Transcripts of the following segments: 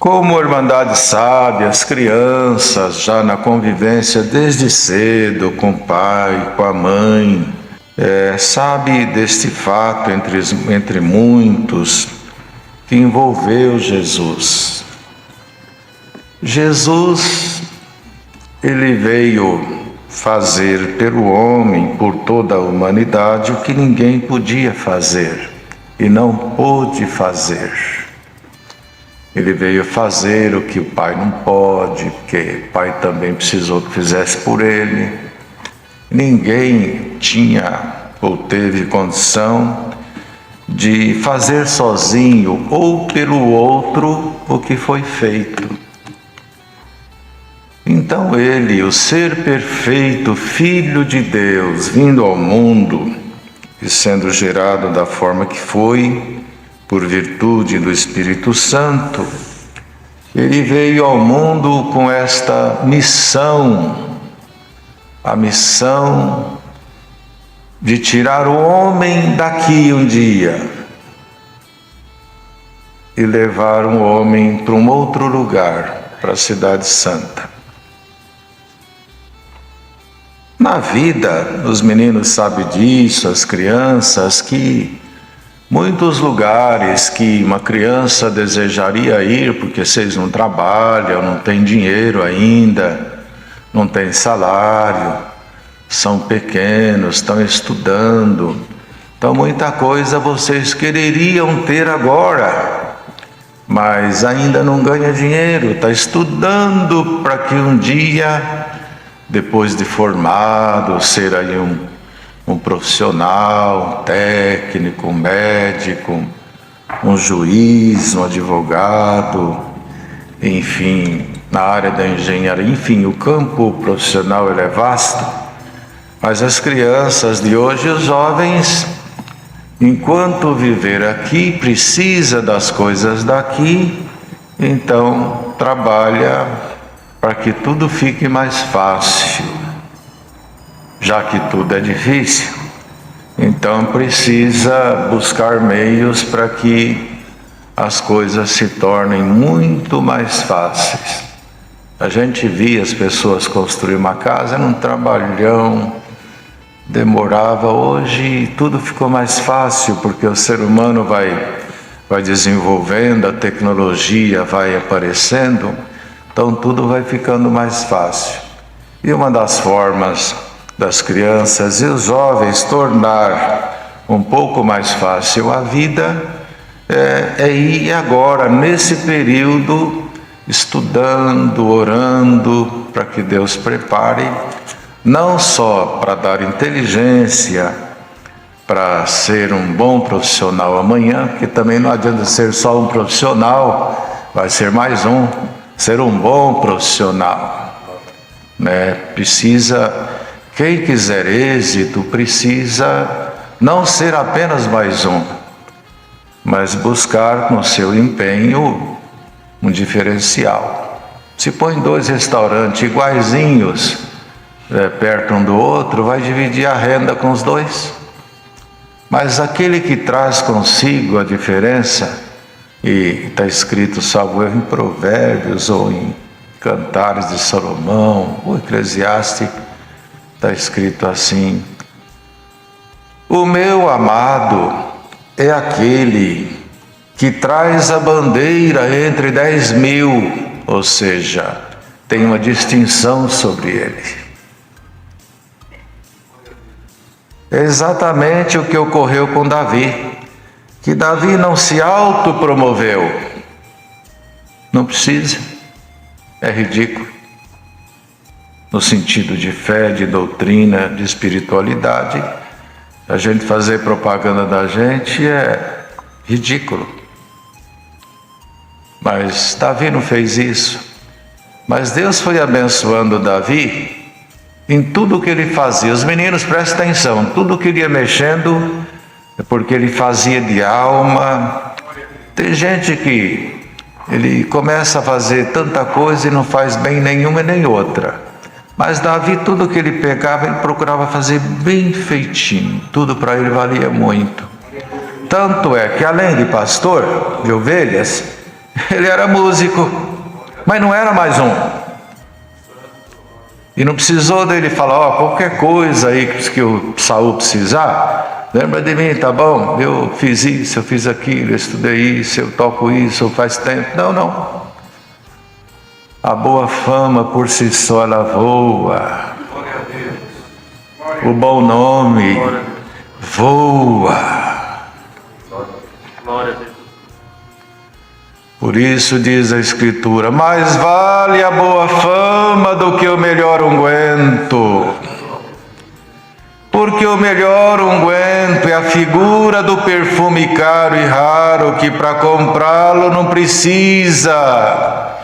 Como a Irmandade sabe, as crianças já na convivência desde cedo com o pai, com a mãe, sabe deste fato entre muitos que envolveu Jesus. Jesus, ele veio fazer pelo homem, por toda a humanidade, o que ninguém podia fazer e não pôde fazer. Ele veio fazer o que o Pai não pode, porque o Pai também precisou que fizesse por ele. Ninguém tinha ou teve condição de fazer sozinho ou pelo outro o que foi feito. Então ele, o ser perfeito, Filho de Deus, vindo ao mundo e sendo gerado da forma que foi, por virtude do Espírito Santo, ele veio ao mundo com esta missão, a missão de tirar o homem daqui um dia e levar um homem para um outro lugar, para a Cidade Santa. Na vida, os meninos sabem disso, as crianças, que muitos lugares que uma criança desejaria ir, porque vocês não trabalham, não têm dinheiro ainda, não têm salário, são pequenos, estão estudando, então muita coisa vocês quereriam ter agora, mas ainda não ganha dinheiro, está estudando para que um dia, depois de formado, ser aí um profissional, um técnico, um médico, um juiz, um advogado, enfim, na área da engenharia, enfim, o campo profissional ele é vasto, mas as crianças de hoje, os jovens, enquanto viver aqui, precisa das coisas daqui, então trabalha para que tudo fique mais fácil. Já que tudo é difícil, então precisa buscar meios para que as coisas se tornem muito mais fáceis. A gente via as pessoas construir uma casa, era um trabalhão, demorava. Hoje tudo ficou mais fácil, porque o ser humano vai desenvolvendo, a tecnologia vai aparecendo, então tudo vai ficando mais fácil. E uma das formas das crianças e os jovens tornar um pouco mais fácil a vida é ir agora, nesse período, estudando, orando, para que Deus prepare, não só para dar inteligência, para ser um bom profissional amanhã, porque também não adianta ser só um profissional, vai ser mais um, ser um bom profissional, né? Quem quiser êxito precisa não ser apenas mais um, mas buscar no seu empenho um diferencial. Se põe dois restaurantes iguaizinhos perto um do outro, vai dividir a renda com os dois. Mas aquele que traz consigo a diferença, e está escrito, salvo erro, em Provérbios ou em Cantares de Salomão, ou Eclesiastes, está escrito assim: o meu amado é aquele que traz a bandeira entre 10.000, ou seja, tem uma distinção sobre ele. É exatamente o que ocorreu com Davi, que Davi não se autopromoveu, não precisa, é ridículo. No sentido de fé, de doutrina, de espiritualidade, a gente fazer propaganda da gente é ridículo. Mas Davi não fez isso. Mas Deus foi abençoando Davi em tudo o que ele fazia. Os meninos, prestem atenção, tudo que ele ia mexendo é porque ele fazia de alma. Tem gente que ele começa a fazer tanta coisa e não faz bem nenhuma e nem outra. Mas Davi, tudo que ele pegava, ele procurava fazer bem feitinho. Tudo para ele valia muito. Tanto é que, além de pastor de ovelhas, Ele era músico, mas não era mais um. E não precisou dele falar, ó, qualquer coisa aí que o Saul precisar, lembra de mim, tá bom? Eu fiz isso, eu fiz aquilo, eu estudei isso, eu toco isso, faz tempo. Não, não. A boa fama por si só ela voa. O bom nome voa. Por isso diz a Escritura, mais vale a boa fama do que o melhor unguento. Porque o melhor unguento é a figura do perfume caro e raro, que para comprá-lo não precisa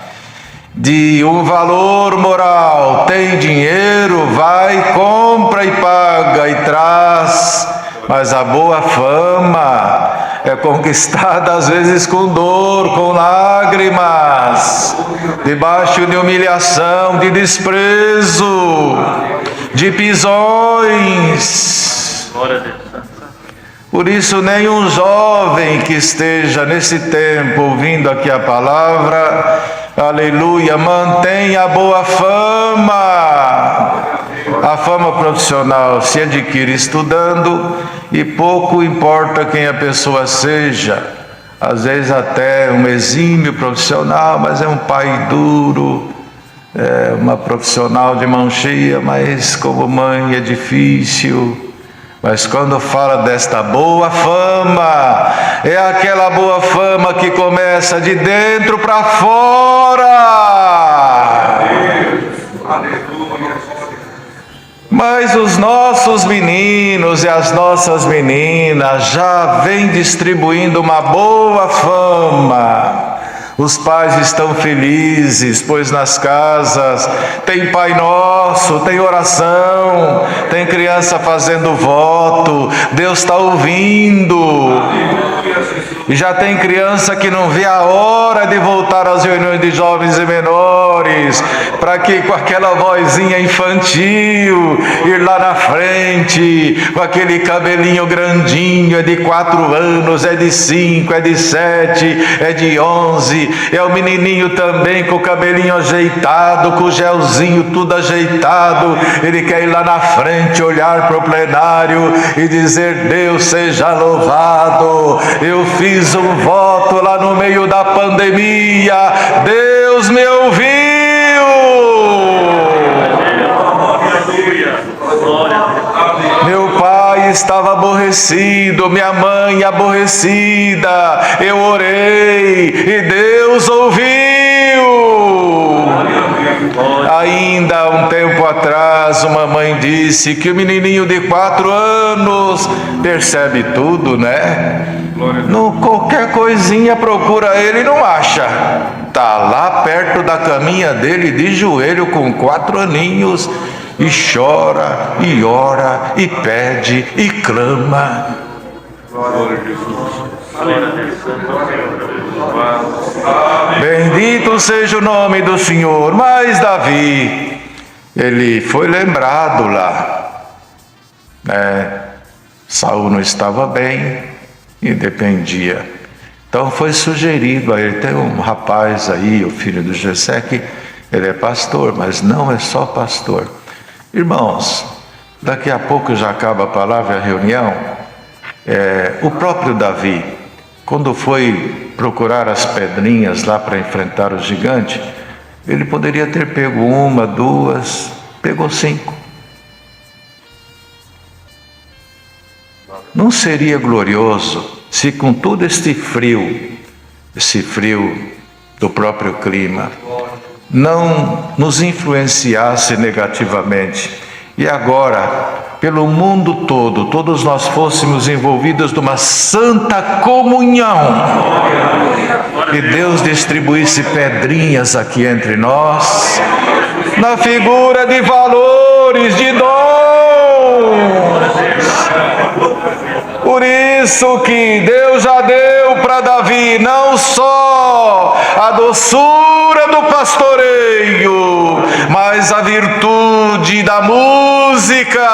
de um valor moral. Tem dinheiro, vai, compra e paga e traz. Mas a boa fama é conquistada às vezes com dor, com lágrimas, debaixo de humilhação, de desprezo, de pisões. Por isso, nenhum jovem que esteja nesse tempo ouvindo aqui a palavra, aleluia, mantenha a boa fama. A fama profissional se adquire estudando e pouco importa quem a pessoa seja. Às vezes até um exímio profissional, mas é um pai duro, é uma profissional de mão cheia, mas como mãe é difícil. Mas quando fala desta boa fama, é aquela boa fama que começa de dentro para fora. Mas os nossos meninos e as nossas meninas já vêm distribuindo uma boa fama. Os pais estão felizes, pois nas casas tem Pai Nosso, tem oração, tem criança fazendo voto, Deus está ouvindo. E já tem criança que não vê a hora de voltar às reuniões de jovens e menores, para que com aquela vozinha infantil, ir lá na frente, com aquele cabelinho grandinho, é de 4 anos, é de 5, é de 7, é de 11, é o menininho também com o cabelinho ajeitado, com o gelzinho tudo ajeitado, ele quer ir lá na frente, olhar para o plenário e dizer, Deus seja louvado, eu fiz um voto lá no meio da pandemia, Deus me ouviu. Meu pai estava aborrecido, minha mãe aborrecida, eu orei e Deus ouviu. Ainda um tempo atrás, uma mãe disse que o menininho de 4 anos percebe tudo, né? Qualquer coisinha procura ele e não acha. Está lá perto da caminha dele, de joelho, com 4 aninhos, e chora, e ora, e pede, e clama. Bendito seja o nome do Senhor. Mas Davi, ele foi lembrado lá, Saul não estava bem e dependia. Então foi sugerido a ele, tem um rapaz aí, o filho do Jessé, que ele é pastor, mas não é só pastor. Irmãos, daqui a pouco já acaba a palavra, a reunião. O próprio Davi, quando foi procurar as pedrinhas lá para enfrentar o gigante, ele poderia ter pego 1, 2, pegou 5. Não seria glorioso se com todo esse frio do próprio clima, não nos influenciasse negativamente, e agora, pelo mundo todo, todos nós fôssemos envolvidos numa santa comunhão, e Deus distribuísse pedrinhas aqui entre nós, na figura de valores, de dons. Por isso que Deus já deu para Davi não só a doçura do pastoreio, mas a virtude da música.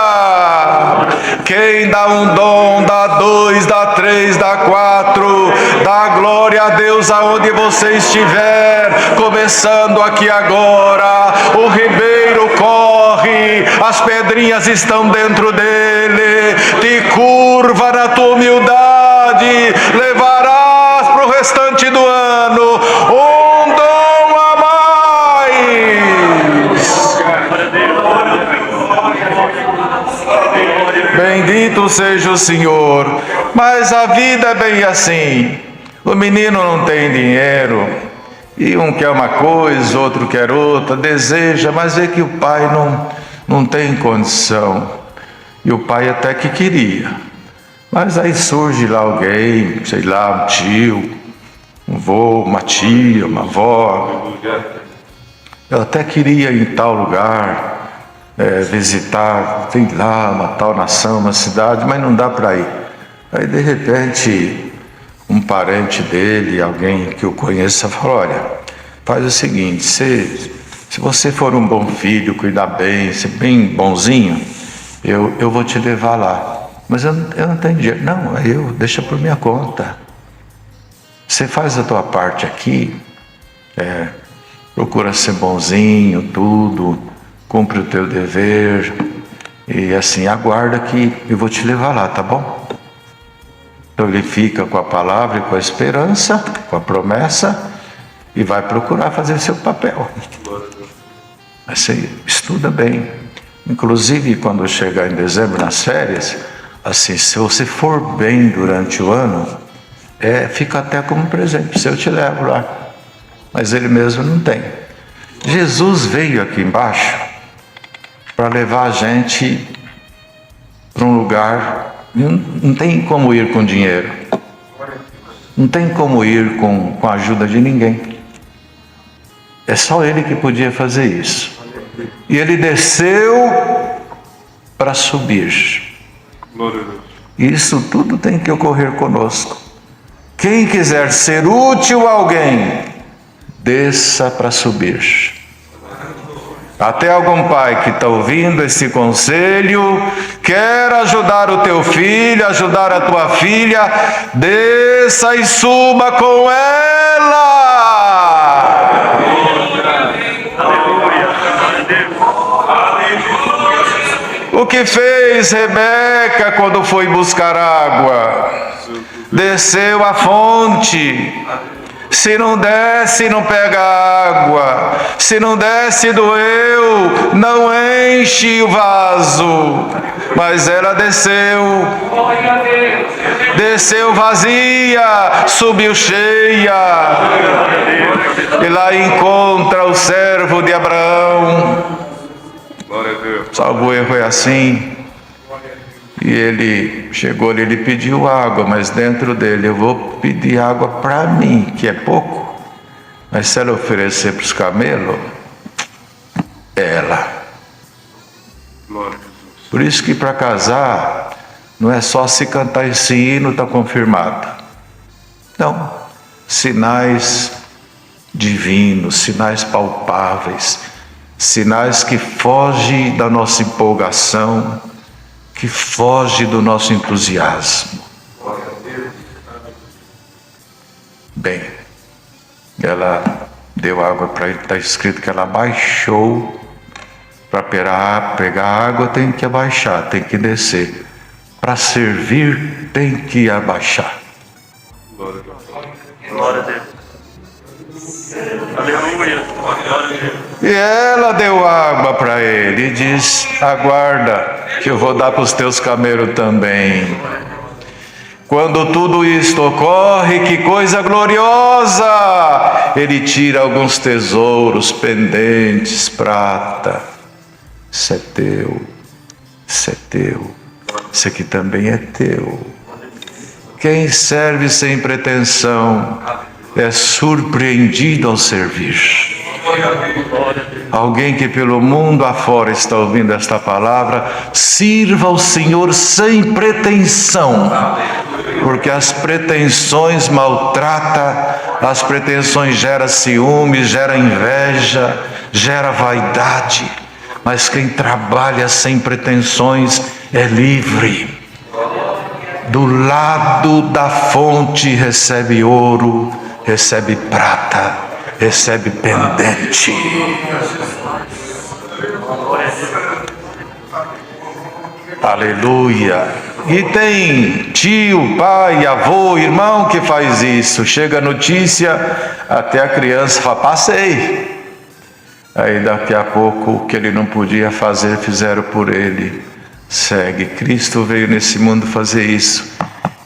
Quem dá um dom, dá 2, dá 3, dá 4, Dá glória a Deus aonde você estiver, começando aqui agora. O ribeiro corre, as pedrinhas estão dentro dele. Te curva na tua humildade, levarás para o restante do ano um dom a mais. Bendito seja o Senhor. Mas a vida é bem assim. O menino não tem dinheiro, e um quer uma coisa, outro quer outra, deseja, mas vê que o pai não tem condição. E o pai até que queria. Mas aí surge lá alguém, sei lá, um tio, um vô, uma tia, uma avó. Eu até queria ir em tal lugar, visitar, sei lá, uma tal nação, uma cidade, mas não dá para ir. Aí de repente, um parente dele, alguém que o conheça, fala: olha, faz o seguinte, se você for um bom filho, cuidar bem, ser bem bonzinho, eu vou te levar lá. Mas eu não tenho dinheiro. Não, deixa por minha conta. Você faz a tua parte aqui, procura ser bonzinho, tudo, cumpre o teu dever, e assim, aguarda que eu vou te levar lá, tá bom? Então ele fica com a palavra e com a esperança, com a promessa, e vai procurar fazer seu papel. Mas você estuda bem. Inclusive, quando chegar em dezembro, nas férias, assim, se você for bem durante o ano, fica até como presente, se eu te levo lá. Mas ele mesmo não tem. Jesus veio aqui embaixo para levar a gente para um lugar. Não tem como ir com dinheiro, não tem como ir com a ajuda de ninguém. É só ele que podia fazer isso. E ele desceu para subir. Isso tudo tem que ocorrer conosco. Quem quiser ser útil a alguém, desça para subir. Até algum pai que está ouvindo esse conselho, quer ajudar o teu filho, ajudar a tua filha, desça e suba com ela. O que fez Rebeca quando foi buscar água? Desceu à fonte. Se não desce, não pega água. Se não desce, doeu, não enche o vaso. Mas ela desceu. Desceu vazia, subiu cheia. E lá encontra o servo de Abraão. Salvo erro é assim. E ele chegou, ele pediu água, mas dentro dele: eu vou pedir água para mim, que é pouco, mas se ela oferecer para os camelos, ela. Por isso que para casar, não é só se cantar esse hino, está confirmado. Não, sinais divinos, sinais palpáveis, sinais que fogem da nossa empolgação, que foge do nosso entusiasmo. Bem, ela deu água para ele, está escrito que ela abaixou. Para pegar água tem que abaixar, tem que descer. Para servir tem que abaixar. Glória a Deus. Aleluia. E ela deu água para ele e diz: aguarda, que eu vou dar para os teus camelos também. Quando tudo isto ocorre, que coisa gloriosa! Ele tira alguns tesouros, pendentes, prata. Isso é teu, isso é teu, isso aqui também é teu. Quem serve sem pretensão é surpreendido ao servir. Alguém que pelo mundo afora está ouvindo esta palavra, sirva ao Senhor sem pretensão, porque as pretensões maltratam, as pretensões geram ciúmes, geram inveja, geram vaidade, mas quem trabalha sem pretensões é livre. do lado da fonte recebe ouro, recebe prata, recebe pendente. Aleluia. E tem tio, pai, avô, irmão que faz isso. Chega a notícia, até a criança fala, passei. Aí daqui a pouco o que ele não podia fazer, fizeram por ele. Segue. Cristo veio nesse mundo fazer isso.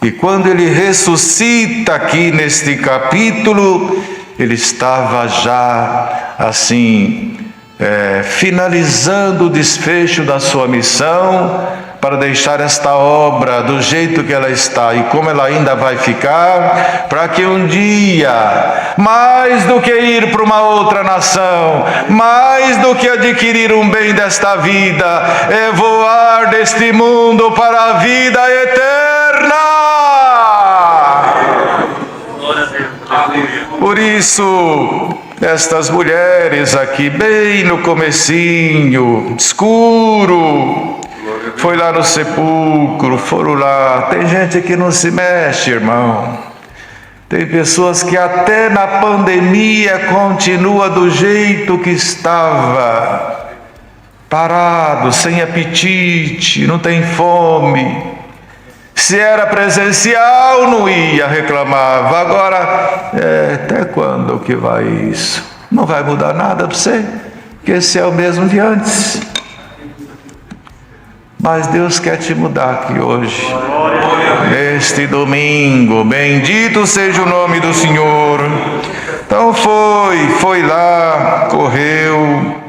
E quando ele ressuscita aqui neste capítulo, ele estava já assim, finalizando o desfecho da sua missão, para deixar esta obra do jeito que ela está e como ela ainda vai ficar, para que um dia, mais do que ir para uma outra nação, mais do que adquirir um bem desta vida, é voar deste mundo para a vida eterna. Por isso, estas mulheres aqui, bem no comecinho, escuro, foi lá no sepulcro, foram lá. Tem gente que não se mexe, irmão. Tem pessoas que até na pandemia continua do jeito que estava, parado, sem apetite, não tem fome. Se era presencial, não ia, reclamava. Agora, até quando que vai isso? Não vai mudar nada para você, porque esse é o mesmo de antes. Mas Deus quer te mudar aqui hoje, neste domingo. Bendito seja o nome do Senhor. Então foi lá, correu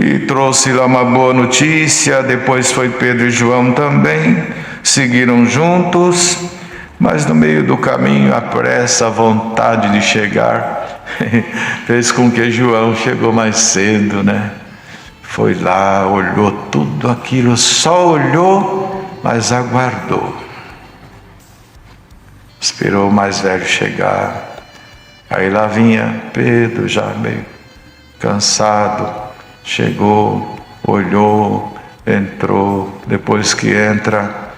e trouxe lá uma boa notícia. Depois foi Pedro e João também, seguiram juntos, mas no meio do caminho a pressa, a vontade de chegar fez com que João chegou mais cedo, né? Foi lá, olhou tudo aquilo, só olhou, mas aguardou. Esperou o mais velho chegar. Aí lá vinha Pedro, já meio cansado, chegou, olhou, entrou. Depois que entra,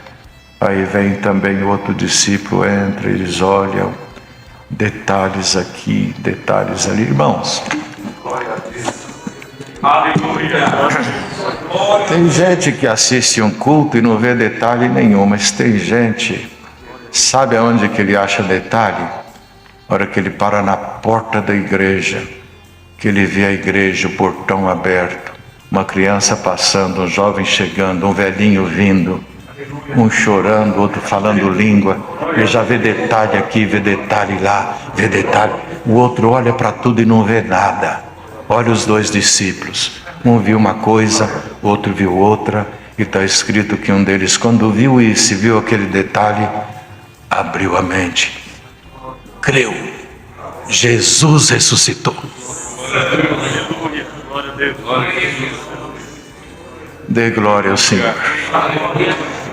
aí vem também outro discípulo, entra, eles olham, detalhes aqui, detalhes ali. Irmãos, aleluia. Tem gente que assiste um culto e não vê detalhe nenhum, mas tem gente, sabe aonde que ele acha detalhe? A hora que ele para na porta da igreja, que ele vê a igreja, o portão aberto, uma criança passando, um jovem chegando, um velhinho vindo, um chorando, outro falando língua. Ele já vê detalhe aqui, vê detalhe lá, vê detalhe. O outro olha para tudo e não vê nada. Olha os dois discípulos, um viu uma coisa, outro viu outra, e está escrito que um deles, quando viu isso, viu aquele detalhe, abriu a mente, creu, Jesus ressuscitou. Dê glória ao Senhor.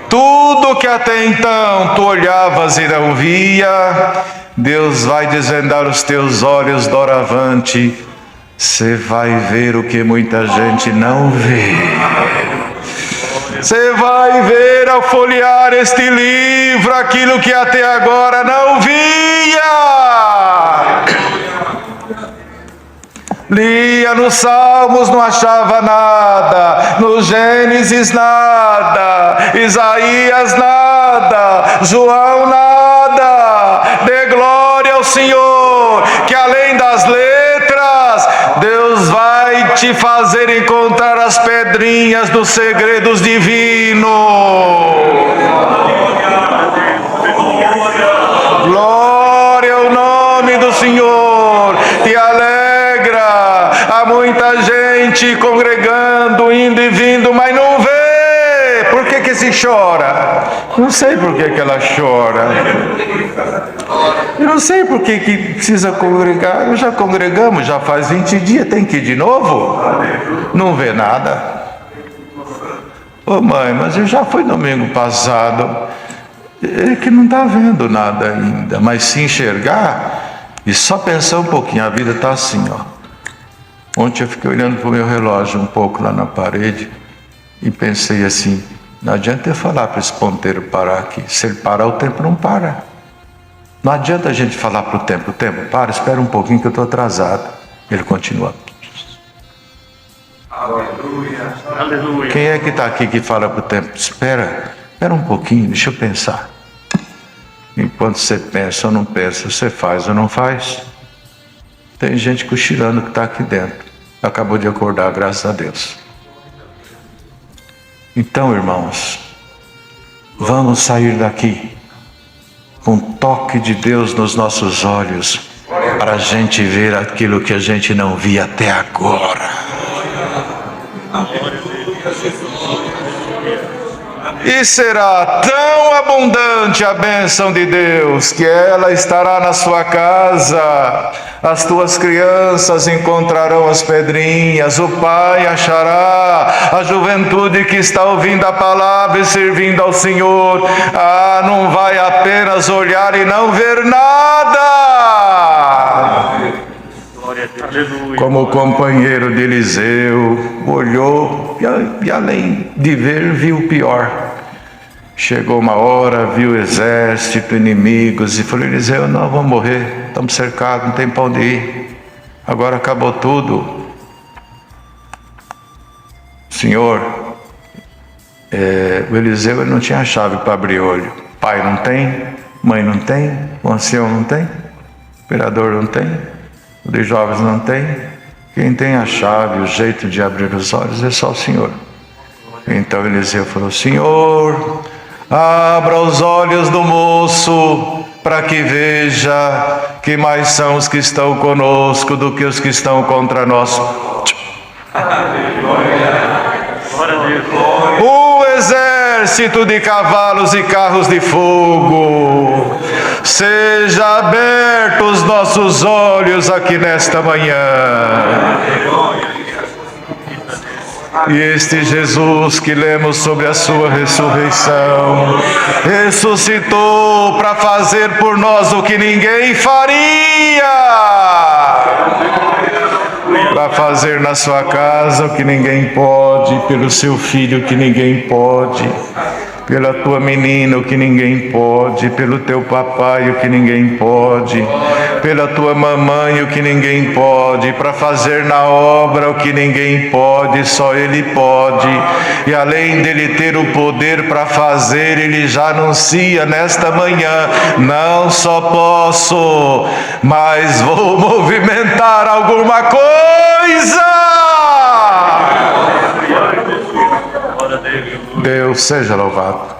Tudo que até então tu olhavas e não via, Deus vai desvendar os teus olhos doravante. Você vai ver o que muita gente não vê. Você vai ver ao folhear este livro aquilo que até agora não via. Lia nos Salmos, não achava nada, no Gênesis nada, Isaías nada, João nada. Dê glória ao Senhor, que além das letras, Deus vai te fazer encontrar as pedrinhas dos segredos divinos. Glória ao nome do Senhor. Te alegra. Há muita gente congregando, indo e vindo, mas não vê. Por que se chora? Não sei por que ela chora. Eu não sei por que precisa congregar. Já congregamos, já faz 20 dias, tem que ir de novo? Não vê nada. Ô mãe, mas eu já fui domingo passado. É que não está vendo nada ainda, mas se enxergar e só pensar um pouquinho, a vida está assim, ó. Ontem eu fiquei olhando para o meu relógio um pouco lá na parede e pensei assim, Não adianta eu falar para esse ponteiro parar aqui. Se ele parar, o tempo não para. Não adianta a gente falar para o tempo, para, espera um pouquinho que eu estou atrasado. Ele continua. Aleluia. Aleluia. Quem é que está aqui que fala para o tempo? Espera um pouquinho, deixa eu pensar. Enquanto você pensa ou não pensa, você faz ou não faz. Tem gente cochilando que está aqui dentro. Acabou de acordar, graças a Deus. Então, irmãos, vamos sair daqui com um toque de Deus nos nossos olhos, para a gente ver aquilo que a gente não via até agora. E será tão abundante a bênção de Deus, que ela estará na sua casa, as tuas crianças encontrarão as pedrinhas, o pai achará, a juventude que está ouvindo a palavra e servindo ao Senhor, não vai apenas olhar e não ver nada. Como o companheiro de Eliseu olhou e além de ver, viu o pior. Chegou uma hora, viu o exército, inimigos, e falou: Eliseu, nós vamos morrer, estamos cercados, não tem para onde ir, agora acabou tudo. Senhor, o Eliseu ele não tinha chave para abrir olho. Pai não tem, mãe não tem, o ancião não tem, o imperador não tem, o de jovens não tem. Quem tem a chave, o jeito de abrir os olhos é só o Senhor. Então Eliseu falou: Senhor, abra os olhos do moço, para que veja que mais são os que estão conosco do que os que estão contra nós. O exército de cavalos e carros de fogo, seja abertos os nossos olhos aqui nesta manhã. E este Jesus que lemos sobre a sua ressurreição, ressuscitou para fazer por nós o que ninguém faria, para fazer na sua casa o que ninguém pode, pelo seu filho o que ninguém pode, pela tua menina o que ninguém pode, pelo teu papai o que ninguém pode, pela tua mamãe o que ninguém pode, para fazer na obra o que ninguém pode, só Ele pode. E além dele ter o poder para fazer, Ele já anuncia nesta manhã: não só posso, mas vou movimentar alguma coisa. Deus seja louvado.